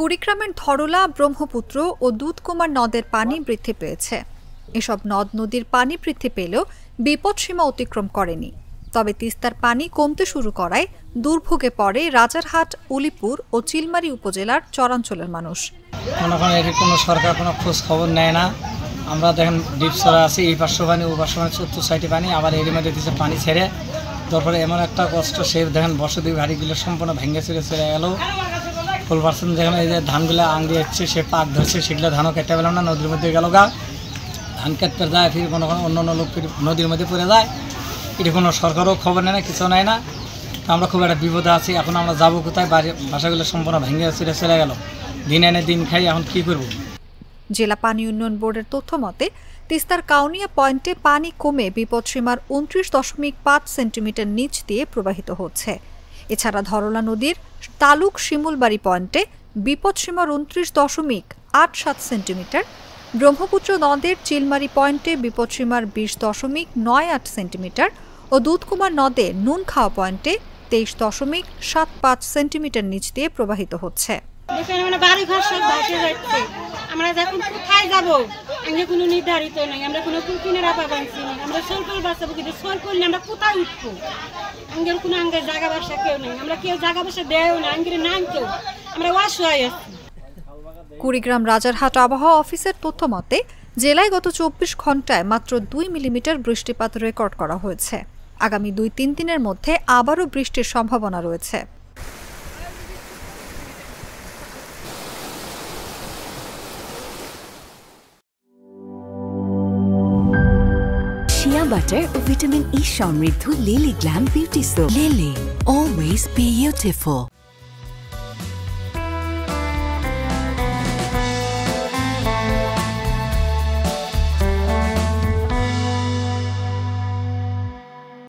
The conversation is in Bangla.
কুড়িগ্রামের ধরলা, ব্রহ্মপুত্র ও দুধকুমার নদের পানি বৃদ্ধি পেয়েছে। এসব নদ নদীর পানি বৃদ্ধি পেলেও বিপদসীমা অতিক্রম করেনি। তবে তিস্তার পানি কমতে শুরু করায় দুর্ভোগে পড়ে রাজারহাট, উলিপুর ও চিলমারী উপজেলার চরাঞ্চলের মানুষ। কোনো সরকার কোনো খোঁজ খবর নেয় না। আমরা দেখেন ডিপসরা আছে, এই পার্শ্ব পানি ও পার্শ্ব পানি, চতুর্থ সাইডে পানি, আবার এর মধ্যে দিচ্ছে পানি ছেড়ে। তারপরে এমন একটা কষ্ট, সে দেখেন বসতি বাড়িগুলো সম্পূর্ণ ভেঙে ছেড়ে গেল। ফুল পার্সেন্ট দেখেন এই যে ধানগুলো আঙ্গি হচ্ছে, সে পাক ধরছে, সেগুলো ধানও কেটে পেলাম না, নদীর মধ্যে গেল গা। ধান কাটতে যায়, ফির কোনো অন্য লোক নদীর মধ্যে পড়ে যায়। এটি কোনো সরকারও খবর নেয় না, কিছু নেয় না। আমরা খুব একটা বিপদে আছি। এখন আমরা যাবো কোথায়? বাসাগুলো সম্পূর্ণ ভেঙে ছেড়ে চলে গেল। দিন এনে দিন খাই, এখন কি করব? জেলা পানি উন্নয়ন বোর্ডের তথ্য মতে তিস্তার কাউনিয়া পয়েন্টে পানি কমে বিপদসীমার 29.5 সেন্টিমিটার নিচ দিয়ে প্রবাহিত হচ্ছে। এছাড়া ধরলা নদীর তালুক শিমুলবাড়ি পয়েন্টে বিপদসীমার 29.87 সেন্টিমিটার, ব্রহ্মপুত্র নদের চিলমারী পয়েন্টে বিপদসীমার 20.98 সেন্টিমিটার ও দুধকুমার নদে নুনখাওয়া পয়েন্টে 23.75 সেন্টিমিটার নিচ দিয়ে প্রবাহিত হচ্ছে। আমরা যখন কোথায় যাবো আমরা কোনো নির্ধারিত নাই, আমরা কোনো কুকিনেরা পাবানছি না। আমরা সরকার বাঁচাবো, কিন্তু সরকার আমরা কোথায় উঠবো? আমাদের কোনো আঙ্গের জায়গা বাসা কেউ নেই, আমরা কেউ জায়গা বাসা দেও না, আঙ্গের নাম কেউ, আমরা অসহায় আছি। কুড়িগ্রাম রাজারহাট আবহাওয়া অফিসের তথ্য মতে জেলায় গত 24 ঘন্টায় মাত্র 2 মিলিমিটার বৃষ্টিপাত রেকর্ড করা হয়েছে। আগামী 2-3 দিনের মধ্যে আবারও বৃষ্টির সম্ভাবনা রয়েছে। Shea butter ও ভিটামিন ই সমৃদ্ধ lily glam beauty soap. Lily, always be beautiful.